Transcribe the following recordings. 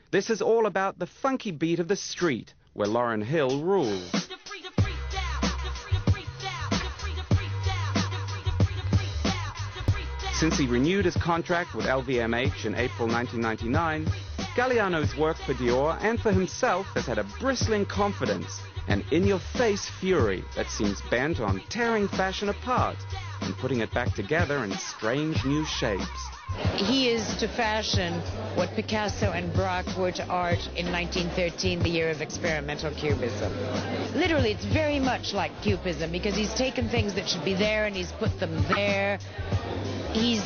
This is all about the funky beat of the street, where Lauryn Hill rules. Since he renewed his contract with LVMH in April 1999, Galliano's work for Dior and for himself has had a bristling confidence and in-your-face fury that seems bent on tearing fashion apart and putting it back together in strange new shapes. He is to fashion what Picasso and Braque were to art in 1913, the year of experimental cubism. Literally, it's very much like cubism because he's taken things that should be there and he's put them there. He's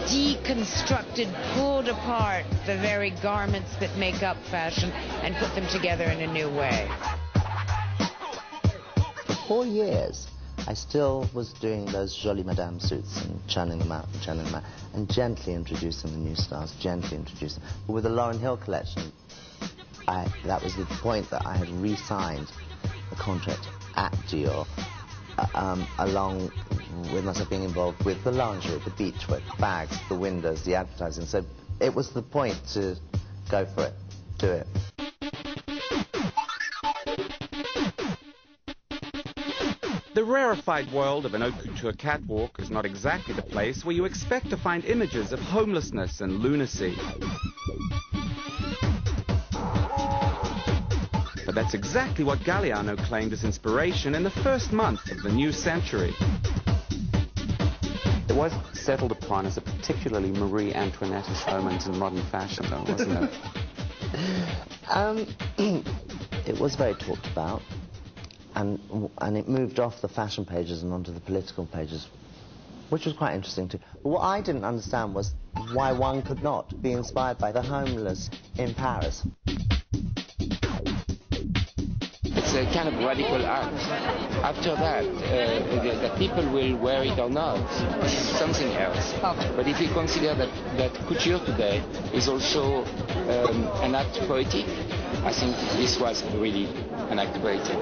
deconstructed, pulled apart the very garments that make up fashion and put them together in a new way. For 4 years, I still was doing those Jolie Madame suits and churning them out and churning them out and gently introducing the new styles, gently introducing. But with the Lauryn Hill collection, that was the point that I had re-signed the contract at Dior, along with myself being involved with the lingerie, the beachwear, the bags, the windows, the advertising. So it was the point to go for it, do it. The rarefied world of an haute couture catwalk is not exactly the place where you expect to find images of homelessness and lunacy. But that's exactly what Galliano claimed as inspiration in the first month of the new century. It was settled upon as a particularly Marie Antoinette-ish moment in modern fashion, though, wasn't it? It was very talked about. And it moved off the fashion pages and onto the political pages, which was quite interesting too. But what I didn't understand was why one could not be inspired by the homeless in Paris. It's a kind of radical art. After that, the people will wear it or not. This is something else. But if we consider that couture today is also an act poetic, I think this was really an act poetic.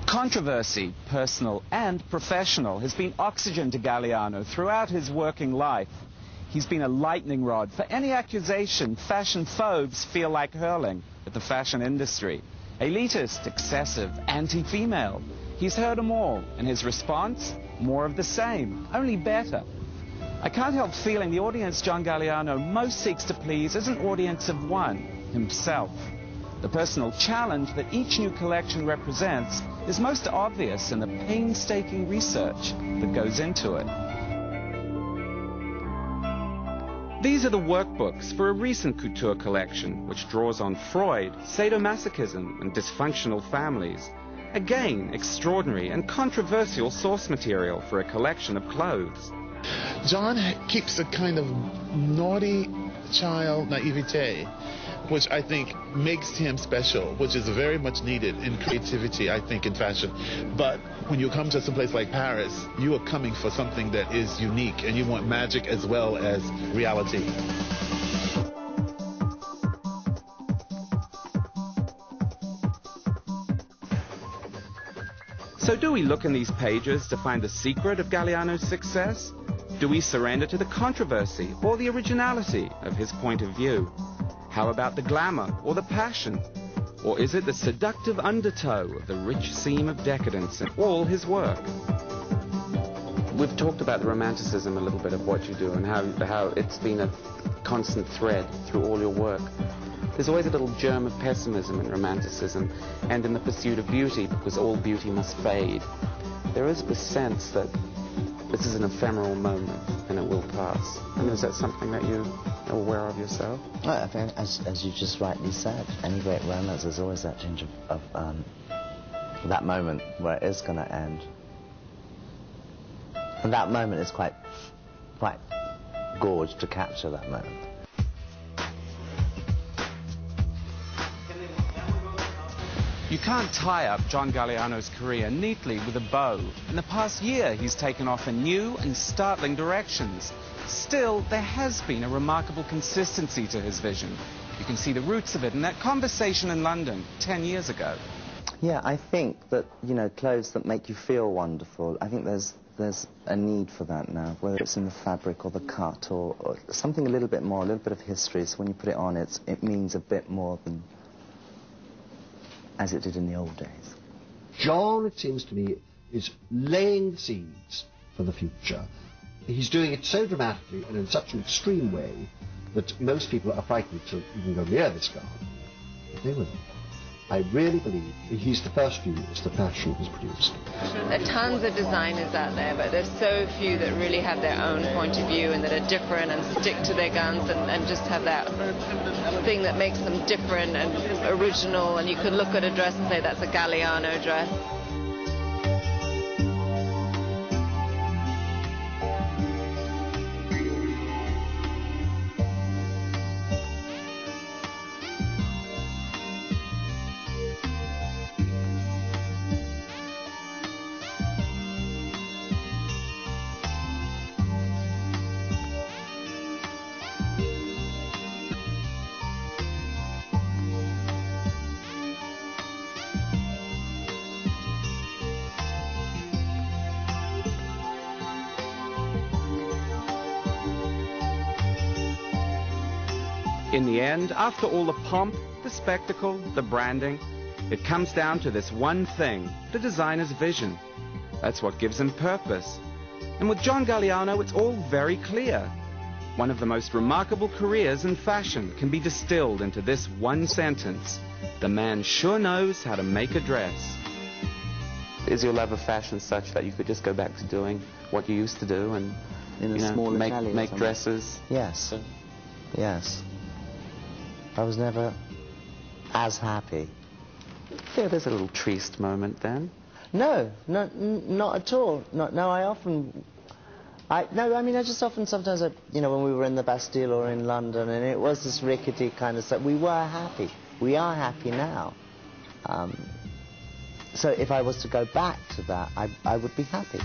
Controversy, personal and professional, has been oxygen to Galliano throughout his working life. He's been a lightning rod for any accusation fashion phobes feel like hurling at the fashion industry. Elitist, excessive, anti-female. He's heard them all, and his response? More of the same, only better. I can't help feeling the audience John Galliano most seeks to please is an audience of one, himself. The personal challenge that each new collection represents is most obvious in the painstaking research that goes into it. These are the workbooks for a recent couture collection, which draws on Freud, sadomasochism, and dysfunctional families. Again, extraordinary and controversial source material for a collection of clothes. John keeps a kind of naughty child naivete, which I think makes him special, which is very much needed in creativity, I think, in fashion. But when you come to some place like Paris, you are coming for something that is unique, and you want magic as well as reality. So do we look in these pages to find the secret of Galliano's success? Do we surrender to the controversy or the originality of his point of view? How about the glamour or the passion? Or is it the seductive undertow of the rich seam of decadence in all his work? We've talked about the romanticism a little bit of what you do and how it's been a constant thread through all your work. There's always a little germ of pessimism in romanticism and in the pursuit of beauty, because all beauty must fade. There is this sense that this is an ephemeral moment and it will pass. I mean, is that something that you are aware of yourself? Well, I think, as you just rightly said, any great romance, there's always that change of that moment where it is going to end. And that moment is quite gorgeous to capture that moment. You can't tie up John Galliano's career neatly with a bow. In the past year, he's taken off in new and startling directions. Still, there has been a remarkable consistency to his vision. You can see the roots of it in that conversation in London 10 years ago. Yeah, I think that, you know, clothes that make you feel wonderful, I think there's there's a need for that now, whether it's in the fabric or the cut or something a little bit more, a little bit of history. So when you put it on, it means a bit more than as it did in the old days. John, it seems to me, is laying the seeds for the future. He's doing it so dramatically and in such an extreme way that most people are frightened to even go near this garden. But they will. I really believe he's the first genius that fashion has produced. There are tons of designers out there, but there's so few that really have their own point of view and that are different and stick to their guns and just have that thing that makes them different and original, and you could look at a dress and say that's a Galliano dress. In the end, after all the pomp, the spectacle, the branding, it comes down to this one thing, the designer's vision. That's what gives him purpose. And with John Galliano, it's all very clear. One of the most remarkable careers in fashion can be distilled into this one sentence: the man sure knows how to make a dress. Is your love of fashion such that you could just go back to doing what you used to do and In a small Italian make somewhere. dresses? Yes. Yes. I was never as happy. Yeah, there's a little triste moment then. No, not at all. No, I just often sometimes, when we were in the Bastille or in London, and it was this rickety kind of stuff, we were happy. We are happy now. So if I was to go back to that, I would be happy.